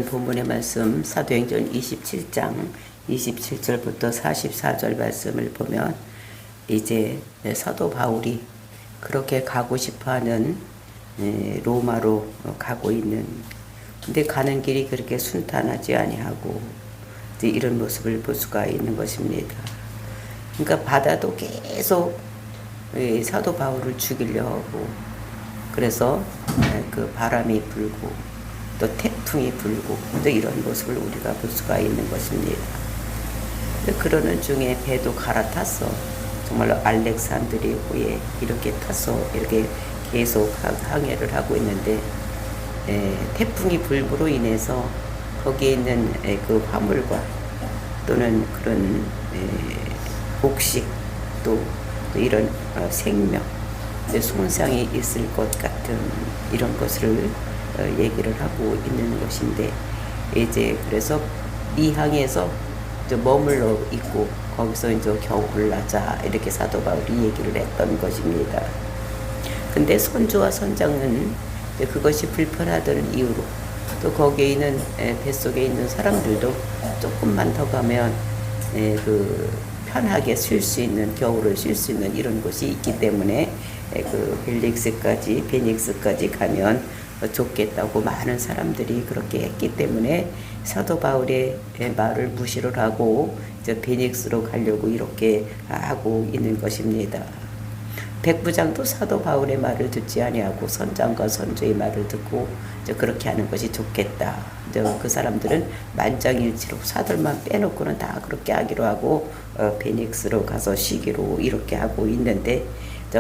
본문의 말씀 사도행전 27장 27절부터 44절 말씀을 보면 이제 사도 바울이 그렇게 가고 싶어하는 로마로 가고 있는, 근데 가는 길이 그렇게 순탄하지 아니하고 이제 이런 모습을 볼 수가 있는 것입니다. 그러니까 바다도 계속 사도 바울을 죽이려 하고, 그래서 그 바람이 불고 또 태풍이 불고 또 이런 모습을 우리가 볼 수가 있는 것입니다. 그러는 중에 배도 갈아탔어. 정말로 알렉산드리아호에 이렇게 타서 이렇게 계속 항해를 하고 있는데, 태풍이 불므로 인해서 거기에 있는 그 화물과 또는 그런 곡식 또 이런 생명 손상이 있을 것 같은 이런 것을 얘기를 하고 있는 것인데, 이제 그래서 이 항에서 이제 머물러 있고 거기서 이제 겨우 올라자 이렇게 사도 바울이 얘기를 했던 것입니다. 근데 선주와 선장은 그것이 불편하다는 이유로 또 거기에 있는 뱃속에 있는 사람들도 조금만 더 가면 그 편하게 쉴 수 있는, 겨울을 쉴 수 있는 이런 곳이 있기 때문에 그 베닉스까지 가면 좋겠다고 많은 사람들이 그렇게 했기 때문에 사도 바울의 말을 무시를 하고 이제 베닉스로 가려고 이렇게 하고 있는 것입니다. 백부장도 사도 바울의 말을 듣지 아니하고 선장과 선주의 말을 듣고 이제 그렇게 하는 것이 좋겠다. 이제 그 사람들은 만장일치로 사들만 빼놓고는 다 그렇게 하기로 하고 베닉스로 가서 쉬기로 이렇게 하고 있는데,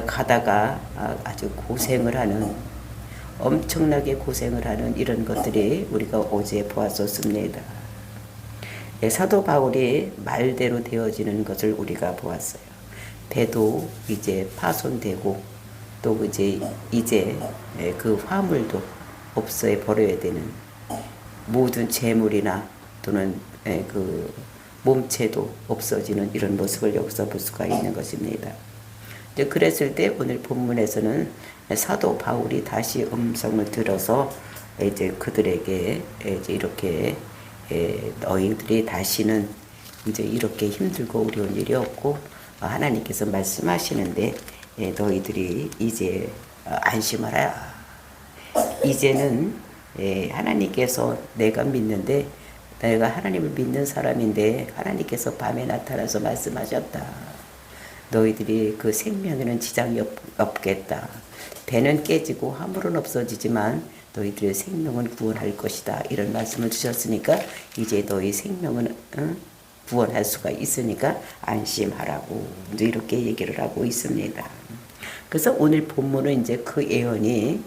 가다가 아주 고생을 하는, 엄청나게 고생을 하는 이런 것들이 우리가 어제 보았었습니다. 사도 바울이 말대로 되어지는 것을 우리가 보았어요. 배도 이제 파손되고 또 이제 그 화물도 없애 버려야 되는, 모든 재물이나 또는 그 몸체도 없어지는 이런 모습을 여기서 볼 수가 있는 것입니다. 그랬을 때 오늘 본문에서는 사도 바울이 다시 음성을 들어서 이제 그들에게 이제 이렇게 너희들이 다시는 이제 이렇게 힘들고 어려운 일이 없고 하나님께서 말씀하시는데 너희들이 이제 안심하라. 이제는 하나님께서, 내가 믿는데, 내가 하나님을 믿는 사람인데 하나님께서 밤에 나타나서 말씀하셨다. 너희들이 그 생명에는 지장이 없겠다. 배는 깨지고 화물은 없어지지만 너희들의 생명은 구원할 것이다. 이런 말씀을 주셨으니까 이제 너희 생명은 구원할 수가 있으니까 안심하라고 이제 이렇게 얘기를 하고 있습니다. 그래서 오늘 본문은 이제 그 예언이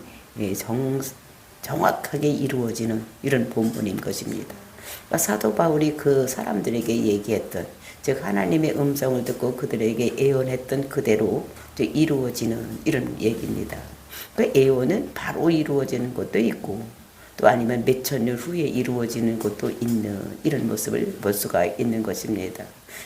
정확하게 이루어지는 이런 본문인 것입니다. 사도 바울이 그 사람들에게 얘기했던, 즉 하나님의 음성을 듣고 그들에게 예언했던 그대로 이루어지는 이런 얘기입니다. 그 예언은 바로 이루어지는 것도 있고 또 아니면 몇천 년 후에 이루어지는 것도 있는 이런 모습을 볼 수가 있는 것입니다.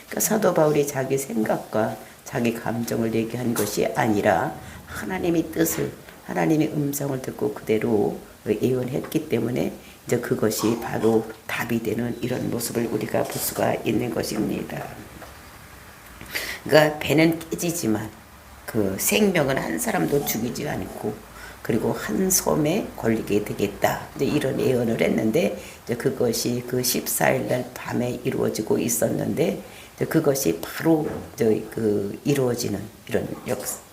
그러니까 사도 바울이 자기 생각과 자기 감정을 얘기한 것이 아니라 하나님의 뜻을, 하나님의 음성을 듣고 그대로 예언했기 때문에 이제 그것이 바로 답이 되는 이런 모습을 우리가 볼 수가 있는 것입니다. 그러니까 배는 깨지지만 그 생명은 한 사람도 죽이지 않고 그리고 한 섬에 걸리게 되겠다. 이제 이런 예언을 했는데, 이제 그것이 그 14일 날 밤에 이루어지고 있었는데, 이제 그것이 바로 그 이루어지는 이런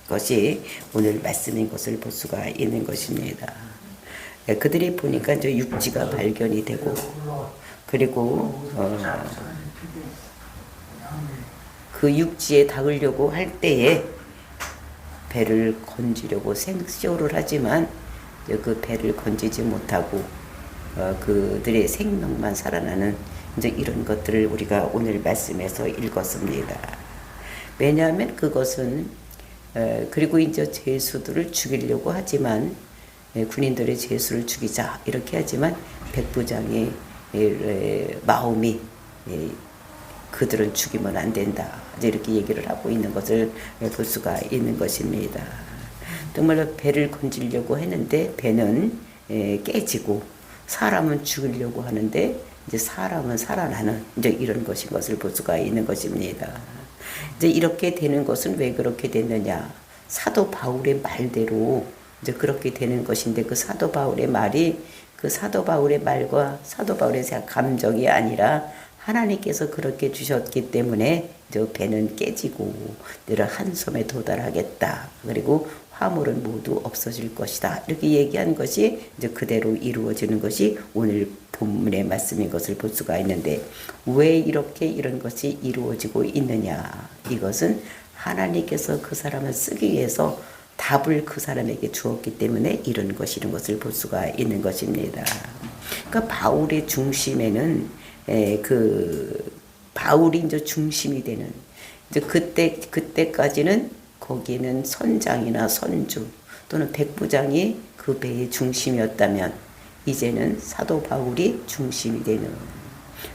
것이 오늘 말씀인 것을 볼 수가 있는 것입니다. 그들이 보니까 이제 육지가 발견이 되고, 그리고 그 육지에 닿으려고 할 때에 배를 건지려고 생쇼를 하지만 그 배를 건지지 못하고 그들의 생명만 살아나는 이제 이런 것들을 우리가 오늘 말씀에서 읽었습니다. 왜냐하면 그것은 그리고 이제 죄수들을 죽이려고 하지만, 군인들의 죄수를 죽이자 이렇게 하지만 백부장의 마음이 그들은 죽이면 안 된다. 이렇게 얘기를 하고 있는 것을 볼 수가 있는 것입니다. 정말로 배를 건지려고 했는데 배는 깨지고 사람은 죽이려고 하는데 이제 사람은 살아나는 이제 이런 것인 것을 볼 수가 있는 것입니다. 이제 이렇게 되는 것은 왜 그렇게 됐느냐? 사도 바울의 말대로 이제 그렇게 되는 것인데 그 사도 바울의 말이 그 사도 바울의 말과 사도 바울의 감정이 아니라 하나님께서 그렇게 주셨기 때문에 저 배는 깨지고 너를 한 섬에 도달하겠다. 그리고 화물은 모두 없어질 것이다. 이렇게 얘기한 것이 이제 그대로 이루어지는 것이 오늘 본문의 말씀인 것을 볼 수가 있는데 왜 이렇게 이런 것이 이루어지고 있느냐? 이것은 하나님께서 그 사람을 쓰기 위해서 답을 그 사람에게 주었기 때문에 이런 것을 볼 수가 있는 것입니다. 그러니까 바울의 중심에는 그 바울이 이제 중심이 되는 이제 그때까지는 거기에는 선장이나 선주 또는 백부장이 그 배의 중심이었다면 이제는 사도 바울이 중심이 되는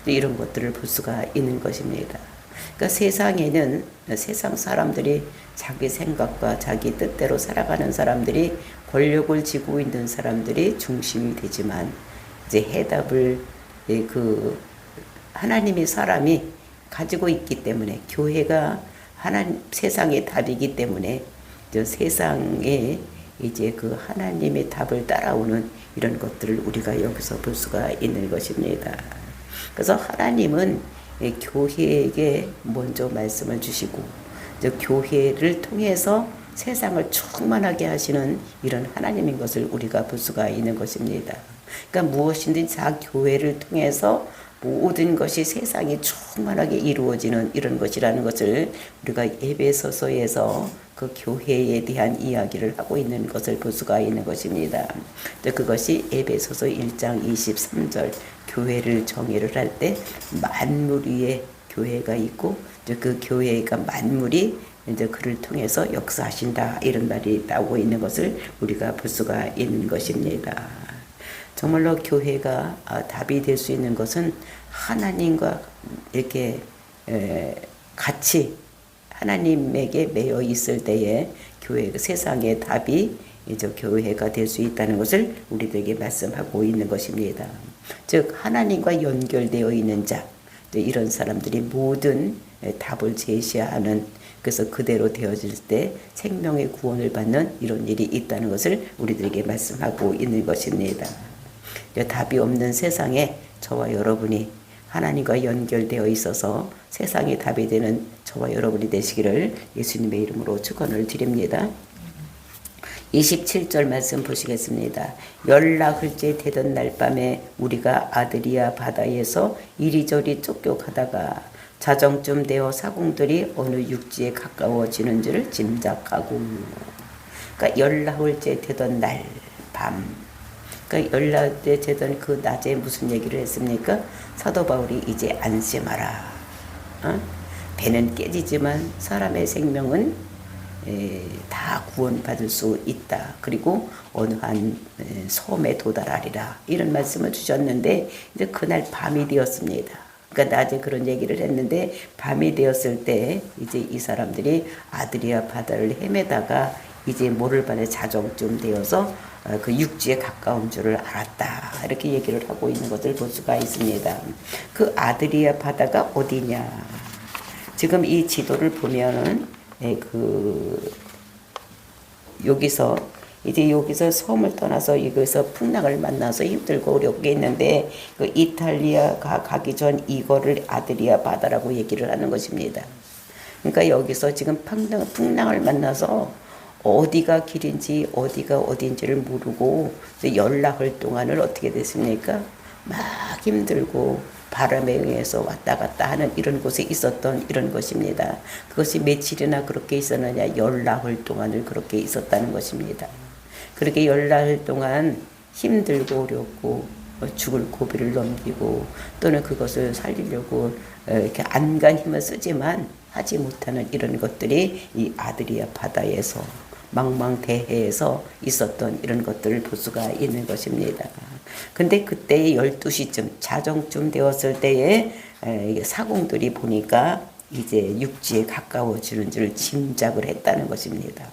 이런 것들을 볼 수가 있는 것입니다. 그러니까 세상에는 세상 사람들이 자기 생각과 자기 뜻대로 살아가는 사람들이 권력을 쥐고 있는 사람들이 중심이 되지만 이제 해답을 그 하나님의 사람이 가지고 있기 때문에 교회가 하나님 세상의 답이기 때문에 세상에 이제 그 하나님의 답을 따라오는 이런 것들을 우리가 여기서 볼 수가 있는 것입니다. 그래서 하나님은 교회에게 먼저 말씀을 주시고 교회를 통해서 세상을 충만하게 하시는 이런 하나님인 것을 우리가 볼 수가 있는 것입니다. 그러니까 무엇이든지 자 교회를 통해서 모든 것이 세상이 충만하게 이루어지는 이런 것이라는 것을 우리가 에베소서에서 그 교회에 대한 이야기를 하고 있는 것을 볼 수가 있는 것입니다. 그것이 에베소서 1장 23절 교회를 정의를 할 때 만물 위에 교회가 있고 그 교회가 만물이 이제 그를 통해서 역사하신다 이런 말이 나오고 있는 것을 우리가 볼 수가 있는 것입니다. 정말로 교회가 답이 될 수 있는 것은 하나님과 이렇게 같이 하나님에게 매여 있을 때에 교회 세상의 답이 이제 교회가 될 수 있다는 것을 우리들에게 말씀하고 있는 것입니다. 즉 하나님과 연결되어 있는 자 이런 사람들이 모든 답을 제시하는 그래서 그대로 되어질 때 생명의 구원을 받는 이런 일이 있다는 것을 우리들에게 말씀하고 있는 것입니다. 답이 없는 세상에 저와 여러분이 하나님과 연결되어 있어서 세상에 답이 되는 저와 여러분이 되시기를 예수님의 이름으로 축원을 드립니다. 27절 말씀 보시겠습니다. 연락흘째 되던 날 밤에 우리가 아드리아 바다에서 이리저리 쫓겨가다가 자정쯤 되어 사공들이 어느 육지에 가까워지는 줄 짐작하고 그러니까 연락흘째 되던 날 밤 그러니까 연락때 되던 그 낮에 무슨 얘기를 했습니까? 사도 바울이 이제 안심하라. 배는 깨지지만 사람의 생명은 다 구원받을 수 있다. 그리고 어느 한 섬에 도달하리라. 이런 말씀을 주셨는데 이제 그날 밤이 되었습니다. 그러니까 낮에 그런 얘기를 했는데 밤이 되었을 때 이제 이 사람들이 아드리아 바다를 헤매다가 이제 모를반에 자정쯤 되어서 그 육지에 가까운 줄을 알았다. 이렇게 얘기를 하고 있는 것을 볼 수가 있습니다. 그 아드리아 바다가 어디냐? 지금 이 지도를 보면은 여기서 섬을 떠나서 여기서 풍랑을 만나서 힘들고 어렵게 있는데 그 이탈리아가 가기 전 이거를 아드리아 바다라고 얘기를 하는 것입니다. 그러니까 여기서 지금 풍랑을 만나서 어디가 길인지 어디가 어딘지를 모르고 연락을 동안을 어떻게 됐습니까? 막 힘들고 바람에 의해서 왔다 갔다 하는 이런 곳에 있었던 이런 것입니다. 그것이 며칠이나 그렇게 있었느냐? 연락을 동안을 그렇게 있었다는 것입니다. 그렇게 연락을 동안 힘들고 어렵고 죽을 고비를 넘기고 또는 그것을 살리려고 이렇게 안간 힘을 쓰지만 하지 못하는 이런 것들이 이 아드리아 바다에서 망망대해에서 있었던 이런 것들을 볼 수가 있는 것입니다. 근데 그때 12시쯤 자정쯤 되었을 때에 사공들이 보니까 이제 육지에 가까워지는 줄 짐작을 했다는 것입니다.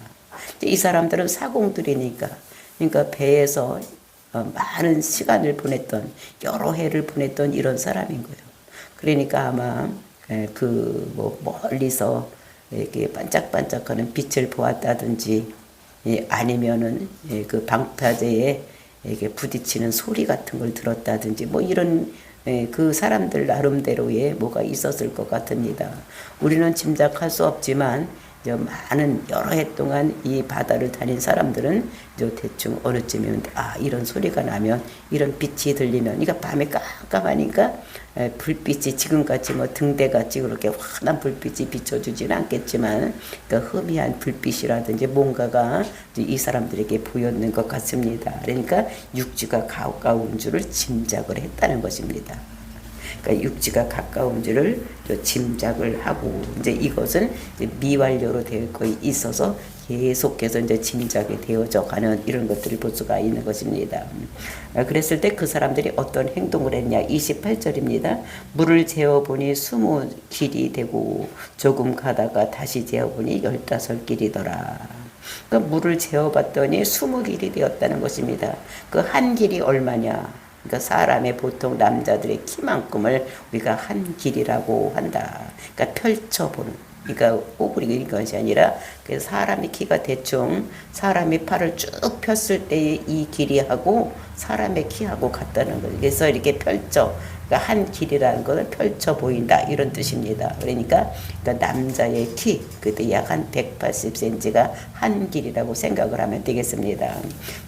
이 사람들은 사공들이니까 그러니까 배에서 많은 시간을 보냈던 여러 해를 보냈던 이런 사람인 거예요. 그러니까 아마 그 뭐 멀리서 이렇게 반짝반짝하는 빛을 보았다든지 아니면은 그 방파제에 이게 부딪히는 소리 같은 걸 들었다든지 뭐 이런 그 사람들 나름대로의 뭐가 있었을 것 같습니다. 우리는 짐작할 수 없지만 많은 여러 해 동안 이 바다를 다닌 사람들은 대충 어느쯤이면 이런 소리가 나면 이런 빛이 들리면 그러니까 밤에 깜깜하니까 불빛이 지금같이 뭐 등대같이 그렇게 환한 불빛이 비춰주지는 않겠지만 그러니까 희미한 불빛이라든지 뭔가가 이 사람들에게 보였는 것 같습니다. 그러니까 육지가 가까운 줄을 짐작을 했다는 것입니다. 그러니까 육지가 가까운 줄을 짐작을 하고 이제 이것은 이제 미완료로 되어 있어서 계속해서 이제 짐작이 되어져 가는 이런 것들을 볼 수가 있는 것입니다. 그랬을 때 그 사람들이 어떤 행동을 했냐 28절입니다. 물을 재어보니 20길이 되고 조금 가다가 다시 재어보니 15길이더라. 그러니까 물을 재어봤더니 20길이 되었다는 것입니다. 그 한 길이 얼마냐? 그러니까 사람의 보통 남자들의 키만큼을 우리가 한 길이라고 한다. 그러니까 펼쳐보는. 그러니까 오그리는 것이 아니라 사람의 키가 대충 사람이 팔을 쭉 폈을 때의 이 길이하고 사람의 키하고 같다는 거예요. 그래서 이렇게 펼쳐. 그러니까 한 길이라는 것을 펼쳐 보인다 이런 뜻입니다. 그러니까 남자의 키 그때 약 한 180cm가 한 길이라고 생각을 하면 되겠습니다.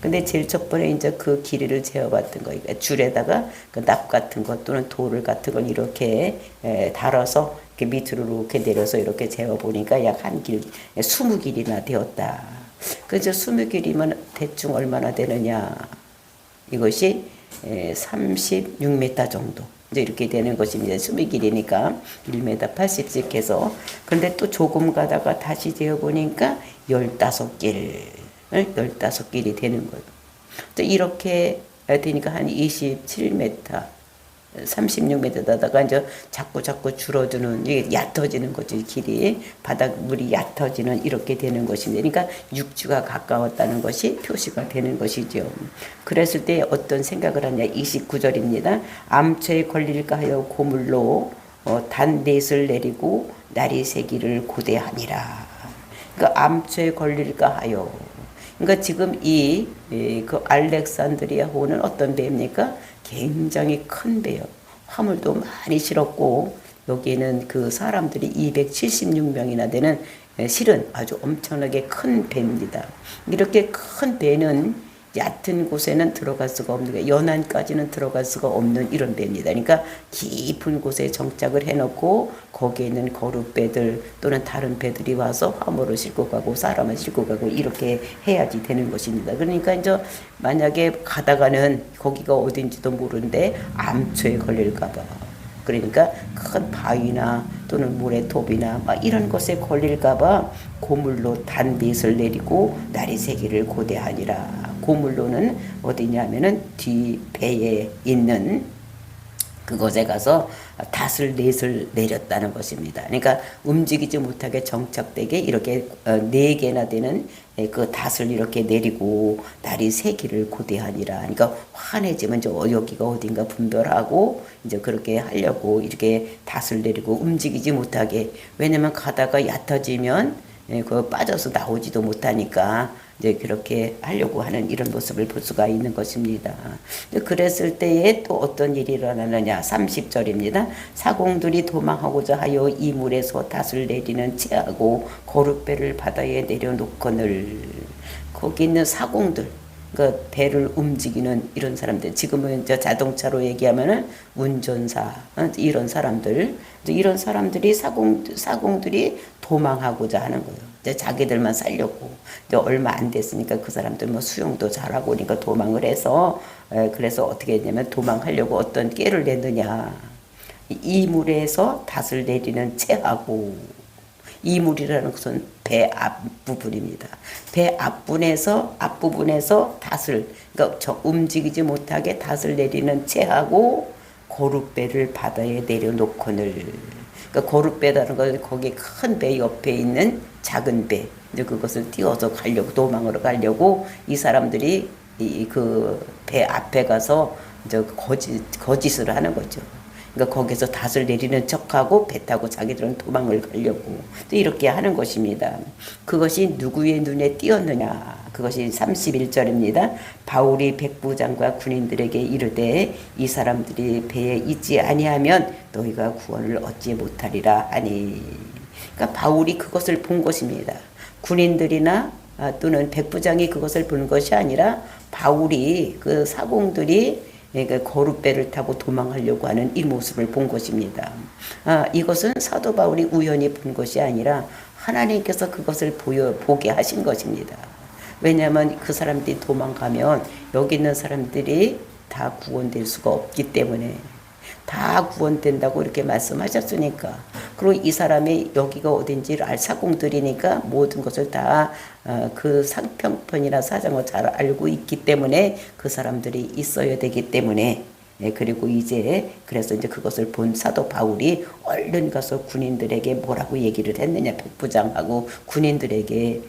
근데 제일 첫 번에 이제 그 길이를 재어봤던 거예요. 그러니까 줄에다가 그 납 같은 것 또는 돌을 같은 걸 이렇게 달아서 이렇게 밑으로 이렇게 내려서 이렇게 재어보니까 약 한 길, 20길이나 되었다. 그저 20길이면 대충 얼마나 되느냐. 이것이 36m 정도. 이제 이렇게 되는 것입니다. 20길이니까 1m 80씩 해서. 근데 또 조금 가다가 다시 재어보니까 15길. 15길이 되는 거예요. 또 이렇게 되니까 한 27m. 36m다가 이제 자꾸 줄어드는 이게 얕아지는 거죠. 길이 바닷물이 얕아지는 이렇게 되는 것입니다. 그러니까 육지가 가까웠다는 것이 표시가 되는 것이죠. 그랬을 때 어떤 생각을 하냐 29절입니다. 암초에 걸릴까 하여 고물로 단 넷을 내리고 날이 새기를 고대하니라. 그러니까 암초에 걸릴까 하여. 그러니까 지금 그 알렉산드리아호는 어떤 배입니까? 굉장히 큰 배요. 화물도 많이 실었고 여기에는 그 사람들이 276명이나 되는 실은 아주 엄청나게 큰 배입니다. 이렇게 큰 배는 얕은 곳에는 들어갈 수가 없는 게 연안까지는 들어갈 수가 없는 이런 배입니다. 그러니까 깊은 곳에 정착을 해놓고 거기에 있는 거룻배들 또는 다른 배들이 와서 화물을 싣고 가고 사람을 싣고 가고 이렇게 해야지 되는 것입니다. 그러니까 이제 만약에 가다가는 거기가 어딘지도 모르는데 암초에 걸릴까 봐. 그러니까 큰 바위나 또는 모래톱이나 막 이런 것에 걸릴까 봐 고물로 단 넷을 내리고 날이 새기를 고대하니라. 고물로는 어디냐면은 뒤 배에 있는 그곳에 가서 닷을 넷을 내렸다는 것입니다. 그러니까 움직이지 못하게 정착되게 이렇게 4개나 되는 그 닷을 이렇게 내리고 날이 새기를 고대하니라. 그러니까 환해지면 이제 여기가 어딘가 분별하고 이제 그렇게 하려고 이렇게 닷을 내리고 움직이지 못하게. 왜냐면 가다가 얕아지면 그 빠져서 나오지도 못하니까 이제 그렇게 하려고 하는 이런 모습을 볼 수가 있는 것입니다. 그랬을 때에 또 어떤 일이 일어나느냐 30절입니다. 사공들이 도망하고자 하여 이 물에서 닷을 내리는 채하고 거룻배를 바다에 내려놓거늘. 거기 있는 사공들 그 배를 움직이는 이런 사람들 지금은 이제 자동차로 얘기하면은 운전사 이런 사람들 이런 사람들이 사공들이 도망하고자 하는 거예요. 이제 자기들만 살려고 이제 얼마 안 됐으니까 그 사람들 뭐 수영도 잘하고 그러니까 도망을 해서 그래서 어떻게 했냐면 도망하려고 어떤 꾀를 냈느냐 이 물에서 닷을 내리는 채하고 이 물이라는 것은 배 앞부분입니다. 배 앞부분에서 닷을 그러니까 움직이지 못하게 닷을 내리는 채하고 거룻배를 바다에 내려놓거늘. 그러니까 거룻배라는 건 거기 큰 배 옆에 있는 작은 배. 이제 그것을 띄워서 가려고 도망으로 가려고 이 사람들이 그 배 앞에 가서 이제 거짓을 하는 거죠. 그러니까 거기서 닷을 내리는 척하고 배 타고 자기들은 도망을 가려고 또 이렇게 하는 것입니다. 그것이 누구의 눈에 띄었느냐? 그것이 31절입니다. 바울이 백부장과 군인들에게 이르되 이 사람들이 배에 있지 아니하면 너희가 구원을 얻지 못하리라 하니. 그러니까 바울이 그것을 본 것입니다. 군인들이나 또는 백부장이 그것을 본 것이 아니라 바울이 그 사공들이 그 거룻배를 타고 도망하려고 하는 이 모습을 본 것입니다. 이것은 사도 바울이 우연히 본 것이 아니라 하나님께서 그것을 보게 하신 것입니다. 왜냐하면 그 사람들이 도망가면 여기 있는 사람들이 다 구원될 수가 없기 때문에 다 구원된다고 이렇게 말씀하셨으니까. 그리고 이 사람이 여기가 어딘지를 알 사공들이니까 모든 것을 다 그 상평편이나 사정을 잘 알고 있기 때문에 그 사람들이 있어야 되기 때문에 그리고 그래서 이제 그것을 본 사도 바울이 얼른 가서 군인들에게 뭐라고 얘기를 했느냐. 백부장하고 군인들에게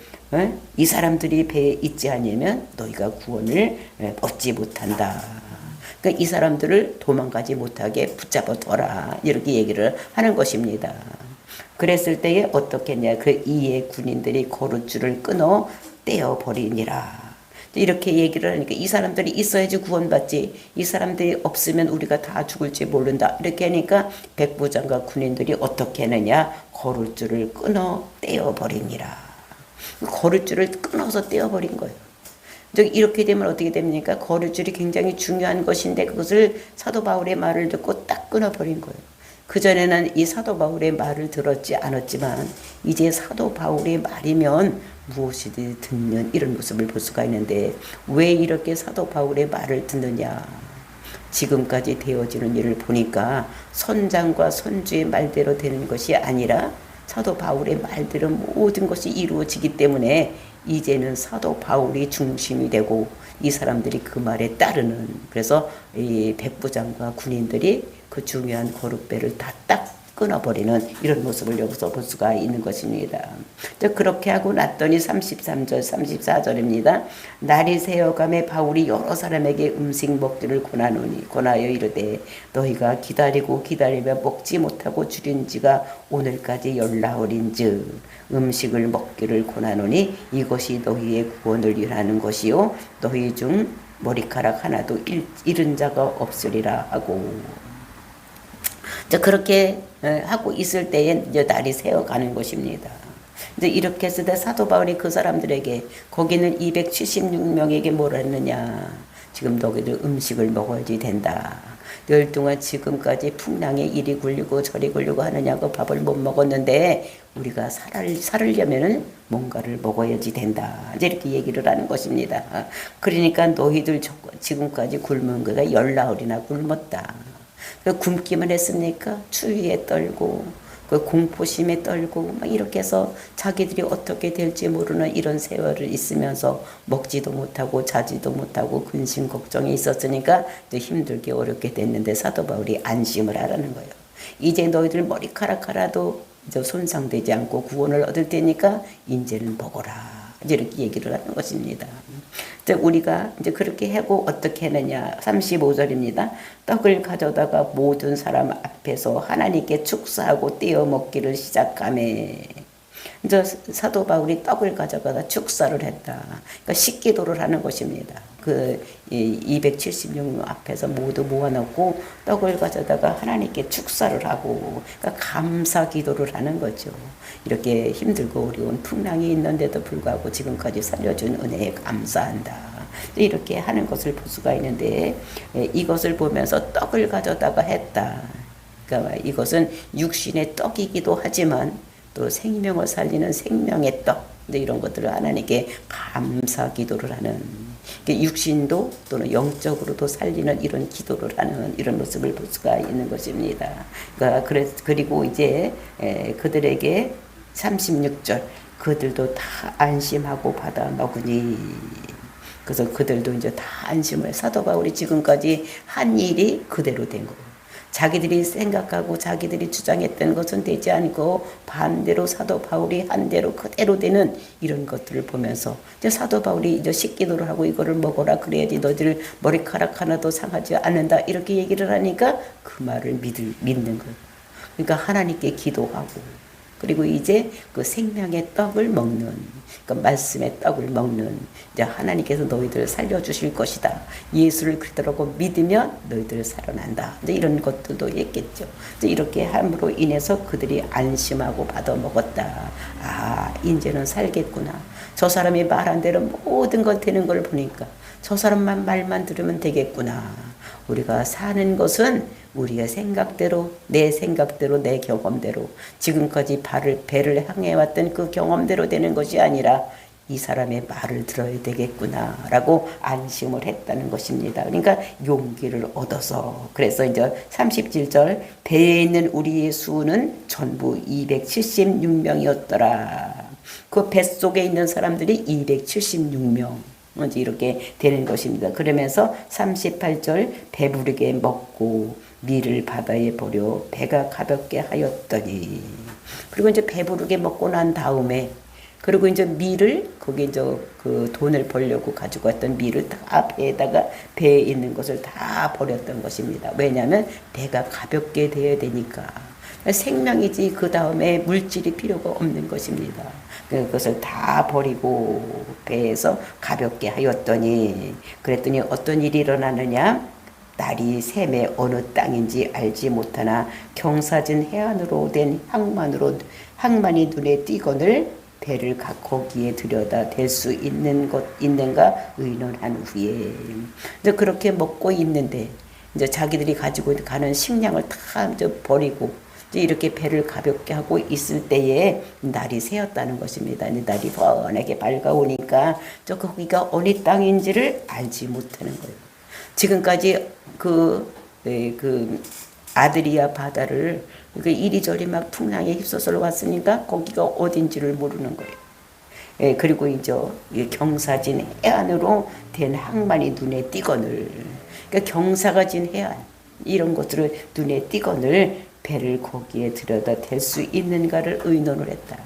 이 사람들이 배에 있지 않으면 너희가 구원을 얻지 못한다. 그러니까 이 사람들을 도망가지 못하게 붙잡아 둬라. 이렇게 얘기를 하는 것입니다. 그랬을 때에 어떻게 했냐. 그 이에 군인들이 거룻줄을 끊어 떼어버리니라. 이렇게 얘기를 하니까 이 사람들이 있어야지 구원받지. 이 사람들이 없으면 우리가 다 죽을지 모른다. 이렇게 하니까 백부장과 군인들이 어떻게 하느냐. 거룻줄을 끊어 떼어버리니라. 거룻줄을 끊어서 떼어버린 거예요. 이렇게 되면 어떻게 됩니까? 거룻줄이 굉장히 중요한 것인데 그것을 사도 바울의 말을 듣고 딱 끊어버린 거예요. 그전에는 이 사도 바울의 말을 들었지 않았지만 이제 사도 바울의 말이면 무엇이든 듣는 이런 모습을 볼 수가 있는데 왜 이렇게 사도 바울의 말을 듣느냐. 지금까지 되어지는 일을 보니까 선장과 선주의 말대로 되는 것이 아니라 사도 바울의 말들은 모든 것이 이루어지기 때문에 이제는 사도 바울이 중심이 되고 이 사람들이 그 말에 따르는. 그래서 이 백부장과 군인들이 그 중요한 거룻배를 다 딱 끊어버리는 이런 모습을 여기서 볼 수가 있는 것입니다. 그렇게 하고 났더니 33절 34절입니다. 날이 새어감에 바울이 여러 사람에게 음식 먹기를 권하여 이르되 너희가 기다리며 먹지 못하고 줄인 지가 오늘까지 열나흘인즉 음식을 먹기를 권하노니 이것이 너희의 구원을 위하는 것이요 너희 중 머리카락 하나도 잃은 자가 없으리라 하고. 그렇게 하고 있을 때에 이제 날이 새어가는 것입니다. 이제 이렇게 했을 때 사도 바울이 그 사람들에게 거기는 276명에게 뭐라 했느냐. 지금 너희들 음식을 먹어야지 된다. 열 동안 지금까지 풍랑에 이리 굴리고 저리 굴리고 하느냐고 밥을 못 먹었는데 우리가 살으려면은 뭔가를 먹어야지 된다. 이렇게 얘기를 하는 것입니다. 그러니까 너희들 지금까지 굶은 거가 열나흘이나 굶었다. 굶기만 했습니까? 추위에 떨고 그 공포심에 떨고 막 이렇게 해서 자기들이 어떻게 될지 모르는 이런 세월을 있으면서 먹지도 못하고 자지도 못하고 근심 걱정이 있었으니까 힘들게 어렵게 됐는데 사도 바울이 안심을 하라는 거예요. 이제 너희들 머리카락 하나도 이제 손상되지 않고 구원을 얻을 테니까 이제는 먹어라. 이렇게 얘기를 하는 것입니다. 우리가 이제 그렇게 하고 어떻게 했느냐. 35절입니다. 떡을 가져다가 모든 사람 앞에서 하나님께 축사하고 떼어 먹기를 시작하매. 이제 사도 바울이 떡을 가져가다 축사를 했다. 그러니까 식기도를 하는 것입니다. 그 276명 앞에서 모두 모아놓고 떡을 가져다가 하나님께 축사를 하고, 그러니까 감사 기도를 하는 거죠. 이렇게 힘들고 어려운 풍랑이 있는데도 불구하고 지금까지 살려준 은혜에 감사한다. 이렇게 하는 것을 볼 수가 있는데 이것을 보면서 떡을 가져다가 했다. 그러니까 이것은 육신의 떡이기도 하지만 또 생명을 살리는 생명의 떡, 이런 것들을 하나님께 감사 기도를 하는, 육신도 또는 영적으로도 살리는 이런 기도를 하는 이런 모습을 볼 수가 있는 것입니다. 그리고 이제 그들에게 36절 그들도 다 안심하고 받아 먹으니. 그래서 그들도 이제 다 안심을, 사도 바울이 지금까지 한 일이 그대로 된 거예요. 자기들이 생각하고 자기들이 주장했던 것은 되지 않고 반대로 사도 바울이 한 대로 그대로 되는 이런 것들을 보면서 이제 사도 바울이 이제 식기도를 하고 이거를 먹어라 그래야지 너희들 머리카락 하나도 상하지 않는다 이렇게 얘기를 하니까 그 말을 믿는 거예요. 그러니까 하나님께 기도하고 그리고 이제 그 생명의 떡을 먹는, 그 말씀의 떡을 먹는, 이제 하나님께서 너희들을 살려주실 것이다. 예수를 그리스도라고 믿으면 너희들 살아난다. 이제 이런 것들도 있겠죠. 이제 이렇게 함으로 인해서 그들이 안심하고 받아 먹었다. 아, 이제는 살겠구나. 저 사람이 말한 대로 모든 걸 되는 걸 보니까 저 사람만 말만 들으면 되겠구나. 우리가 사는 것은 우리의 생각대로, 내 생각대로, 내 경험대로 지금까지 배를 향해 왔던 그 경험대로 되는 것이 아니라 이 사람의 말을 들어야 되겠구나 라고 안심을 했다는 것입니다. 그러니까 용기를 얻어서 그래서 이제 37절 배에 있는 우리의 수는 전부 276명이었더라. 그 뱃속에 있는 사람들이 276명 이렇게 되는 것입니다. 그러면서 38절 배부르게 먹고 밀을 바다에 버려 배가 가볍게 하였더니 그리고 이제 배부르게 먹고 난 다음에 그리고 이제 밀을 거기 이제 그 돈을 벌려고 가지고 왔던 밀을 다 배에 있는 것을 다 버렸던 것입니다. 왜냐하면 배가 가볍게 되어야 되니까 생명이지 그 다음에 물질이 필요가 없는 것입니다. 그것을 다 버리고 배에서 가볍게 하였더니 그랬더니 어떤 일이 일어나느냐 날이 샘의 어느 땅인지 알지 못하나 경사진 해안으로 된 항만이 눈에 띄거늘 배를 거기에 들여다 댈 수 있는가 의논한 후에 이제 그렇게 먹고 있는데 이제 자기들이 가지고 가는 식량을 다 이제 버리고 이제 이렇게 배를 가볍게 하고 있을 때에 날이 새었다는 것입니다. 날이 뻔하게 밝아오니까 저 거기가 어느 땅인지를 알지 못하는 거예요. 지금까지 그 아드리아 바다를 이리저리 막 풍랑에 휩쓸어 왔으니까 거기가 어딘지를 모르는 거예요. 예, 그리고 이제 경사진 해안으로 된 항만이 눈에 띄거늘 그러니까 경사가 진 해안 이런 것들을 눈에 띄거늘 배를 거기에 들여다 댈 수 있는가를 의논을 했다.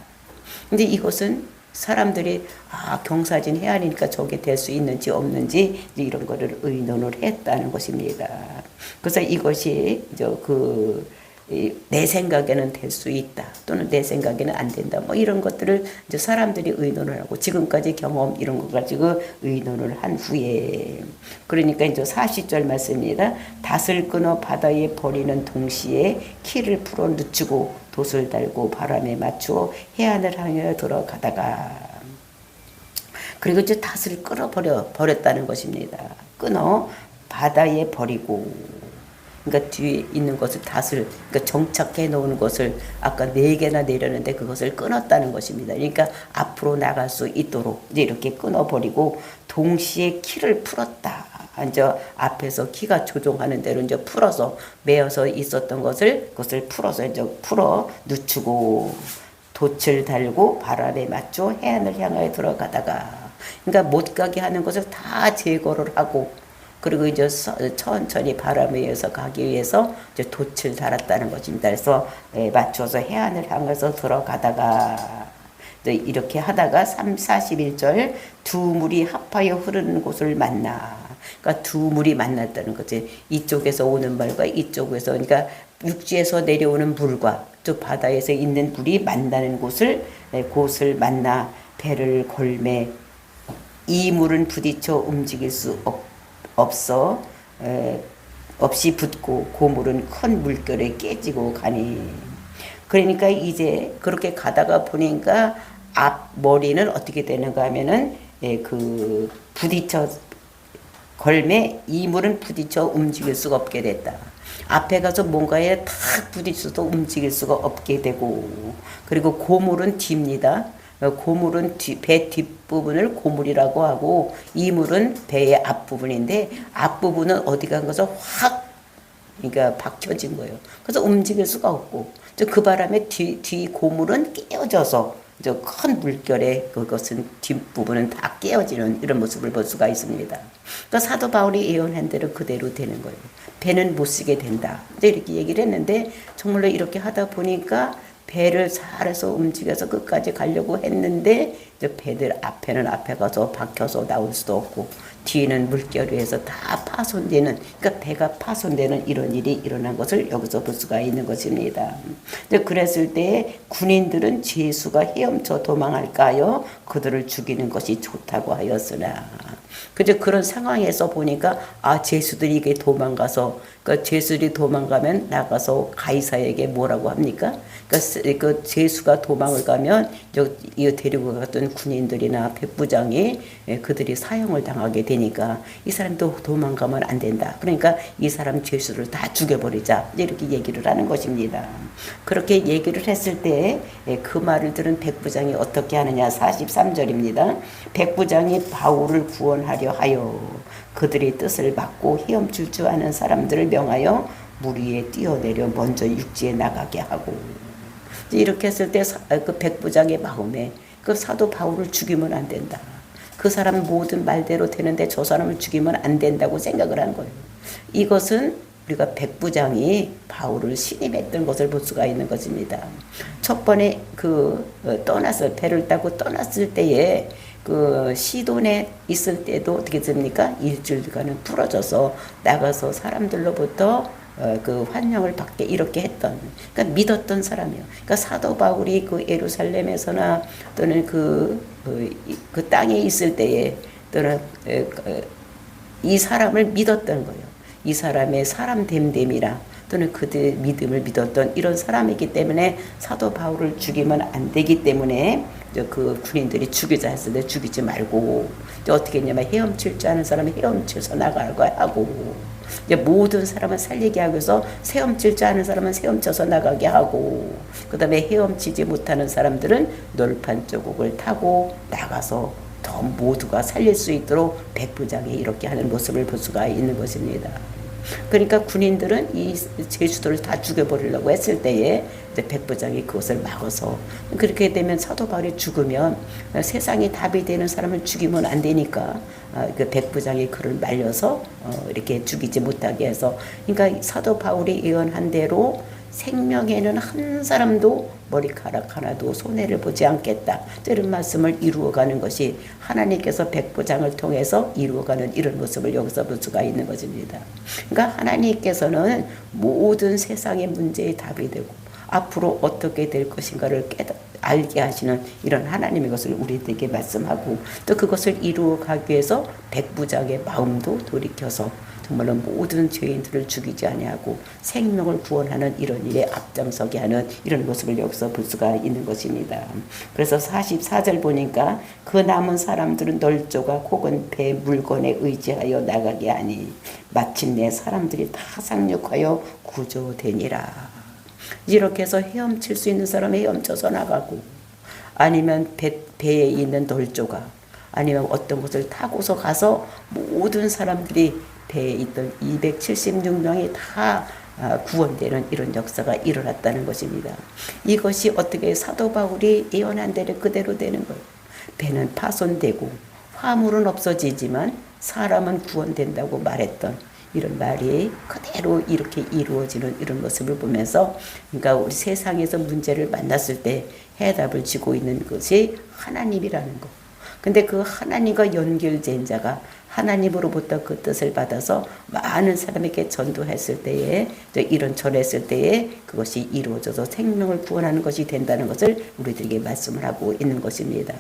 근데 이것은 사람들이 경사진 해안이니까 저게 될 수 있는지 없는지 이런 거를 의논을 했다는 것입니다. 그래서 이것이 이제 내 생각에는 될 수 있다 또는 내 생각에는 안 된다 뭐 이런 것들을 이제 사람들이 의논을 하고 지금까지 경험 이런 거 가지고 의논을 한 후에 그러니까 이제 40절 말씀입니다. 닷을 끊어 바다에 버리는 동시에 키를 풀어 늦추고 돛을 달고 바람에 맞추어 해안을 향해 들어가다가 그리고 이제 닷을 버렸다는 것입니다. 끊어 바다에 버리고 그러니까 뒤에 있는 것을 닷을 그러니까 정착해 놓은 것을 아까 4개나 내렸는데 그것을 끊었다는 것입니다. 그러니까 앞으로 나갈 수 있도록 이제 이렇게 끊어버리고 동시에 키를 풀었다. 이제 앞에서 키가 조종하는 대로 이제 풀어서 매어서 있었던 그것을 풀어서 이제 풀어 늦추고 돛을 달고 바람에 맞춰 해안을 향하여 들어가다가 그러니까 못 가게 하는 것을 다 제거를 하고 그리고 이제 천천히 바람에 의해서 가기 위해서 이제 돛을 달았다는 것입니다. 그래서 맞춰서 해안을 향해서 들어가다가 이렇게 하다가 41절 두 물이 합하여 흐르는 곳을 만나. 그러니까 두 물이 만났다는 거지. 이쪽에서 오는 물과 이쪽에서 그러니까 육지에서 내려오는 물과 또 바다에서 있는 물이 만나는 곳을 만나 배를 걸매 이 물은 부딪혀 움직일 수 없이 붙고 고물은 큰 물결에 깨지고 가니 그러니까 이제 그렇게 가다가 보니까 앞머리는 어떻게 되는가 하면은 부딪혀 걸매 이 물은 부딪혀 움직일 수가 없게 됐다. 앞에 가서 뭔가에 탁 부딪혀도 움직일 수가 없게 되고 그리고 고물은 뒤입니다. 고물은 배 뒷부분을 고물이라고 하고 이물은 배의 앞부분인데 앞부분은 어디 간 것을 확 그러니까 박혀진 거예요. 그래서 움직일 수가 없고 그 바람에 뒤 고물은 끼어져서 저 큰 물결에 그것은 뒷부분은 다 깨어지는 이런 모습을 볼 수가 있습니다. 그러니까 사도 바울이 예언한 대로 그대로 되는 거예요. 배는 못 쓰게 된다. 이렇게 얘기를 했는데 정말로 이렇게 하다 보니까 배를 잘해서 움직여서 끝까지 가려고 했는데 배들 앞에는 앞에 가서 박혀서 나올 수도 없고 뒤는 물결 위에서 다 파손되는, 그러니까 배가 파손되는 이런 일이 일어난 것을 여기서 볼 수가 있는 것입니다. 그랬을 때 군인들은 죄수가 헤엄쳐 도망할까요? 그들을 죽이는 것이 좋다고 하였으나. 그저 그런 상황에서 보니까 죄수들이 이게 도망가서, 그러니까 죄수들이 도망가면 나가서 가이사에게 뭐라고 합니까? 그러니까 그 죄수가 도망을 가면 이 데리고 갔던 군인들이나 백부장이 그들이 사형을 당하게 되니까 이 사람도 도망가면 안 된다. 그러니까 이 사람 죄수를 다 죽여버리자. 이렇게 얘기를 하는 것입니다. 그렇게 얘기를 했을 때 그 말을 들은 백부장이 어떻게 하느냐. 43절입니다. 백부장이 바울을 구원하려 하여 그들의 뜻을 막고 헤엄칠 줄 아는 사람들을 명하여 물 위에 뛰어내려 먼저 육지에 나가게 하고. 이렇게 했을 때 그 백부장의 마음에 그 사도 바울을 죽이면 안 된다. 그 사람 모든 말대로 되는데 저 사람을 죽이면 안 된다고 생각을 한 거예요. 이것은 우리가 백부장이 바울을 신임했던 것을 볼 수가 있는 것입니다. 첫 번에 떠났을, 배를 타고 떠났을 때에 그 시돈에 있을 때도 어떻게 됩니까? 일주일간은 부러져서 나가서 사람들로부터 그 환영을 받게 이렇게 했던, 그러니까 믿었던 사람이에요. 그러니까 사도 바울이 그 예루살렘에서나 또는 그 땅에 있을 때에 또는 이 사람을 믿었던 거예요. 이 사람의 사람 됨됨이라 또는 그들 믿음을 믿었던 이런 사람이기 때문에 사도 바울을 죽이면 안 되기 때문에 그 군인들이 죽이자 했을 때 죽이지 말고 어떻게 했냐면 헤엄칠 줄 아는 사람은 헤엄쳐서 나가고 하고 모든 사람을 살리게 하기 위해서 헤엄칠 줄 아는 사람은 헤엄쳐서 나가게 하고 그 다음에 헤엄치지 못하는 사람들은 널판 조국을 타고 나가서 더 모두가 살릴 수 있도록 백부장이 이렇게 하는 모습을 볼 수가 있는 것입니다. 그러니까 군인들은 이 죄수들을 다 죽여버리려고 했을 때에 백부장이 그것을 막아서, 그렇게 되면 사도 바울이 죽으면 세상에 답이 되는 사람을 죽이면 안 되니까 그 백부장이 그를 말려서 이렇게 죽이지 못하게 해서, 그러니까 사도 바울이 예언한 대로 생명에는 한 사람도 머리카락 하나도 손해를 보지 않겠다. 이런 말씀을 이루어가는 것이 하나님께서 백부장을 통해서 이루어가는 이런 모습을 여기서 볼 수가 있는 것입니다. 그러니까 하나님께서는 모든 세상의 문제의 답이 되고 앞으로 어떻게 될 것인가를 알게 하시는 이런 하나님의 것을 우리들에게 말씀하고 또 그것을 이루어가기 위해서 백부장의 마음도 돌이켜서 정말로 모든 죄인들을 죽이지 아니하고 생명을 구원하는 이런 일에 앞장서게 하는 이런 모습을 여기서 볼 수가 있는 것입니다. 그래서 44절 보니까 그 남은 사람들은 널조각 혹은 배 물건에 의지하여 나가게 하니 마침내 사람들이 다 상륙하여 구조되니라. 이렇게 해서 헤엄칠 수 있는 사람은 헤엄쳐서 나가고 아니면 배에 있는 널조각 아니면 어떤 것을 타고서 가서 모든 사람들이 배에 있던 276명이 다 구원되는 이런 역사가 일어났다는 것입니다. 이것이 어떻게 사도 바울이 예언한 대로 그대로 되는 거예요. 배는 파손되고 화물은 없어지지만 사람은 구원된다고 말했던 이런 말이 그대로 이렇게 이루어지는 이런 모습을 보면서, 그러니까 우리 세상에서 문제를 만났을 때 해답을 쥐고 있는 것이 하나님이라는 거. 근데 그 하나님과 연결된 자가 하나님으로부터 그 뜻을 받아서 많은 사람에게 전도했을 때에 이런 전했을 때에 그것이 이루어져서 생명을 구원하는 것이 된다는 것을 우리들에게 말씀을 하고 있는 것입니다.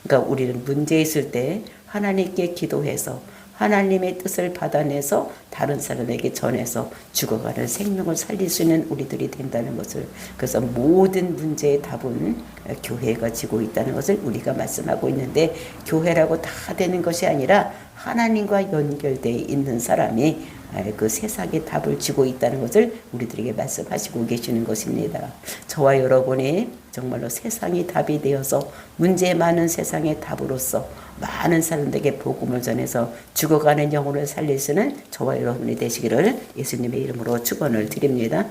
그러니까 우리는 문제 있을 때 하나님께 기도해서 하나님의 뜻을 받아내서 다른 사람에게 전해서 죽어가는 생명을 살릴 수 있는 우리들이 된다는 것을, 그래서 모든 문제의 답은 교회가 지고 있다는 것을 우리가 말씀하고 있는데, 교회라고 다 되는 것이 아니라 하나님과 연결되어 있는 사람이 그 세상의 답을 쥐고 있다는 것을 우리들에게 말씀하시고 계시는 것입니다. 저와 여러분이 정말로 세상이 답이 되어서 문제 많은 세상의 답으로서 많은 사람들에게 복음을 전해서 죽어가는 영혼을 살릴 수 있는 저와 여러분이 되시기를 예수님의 이름으로 축원을 드립니다.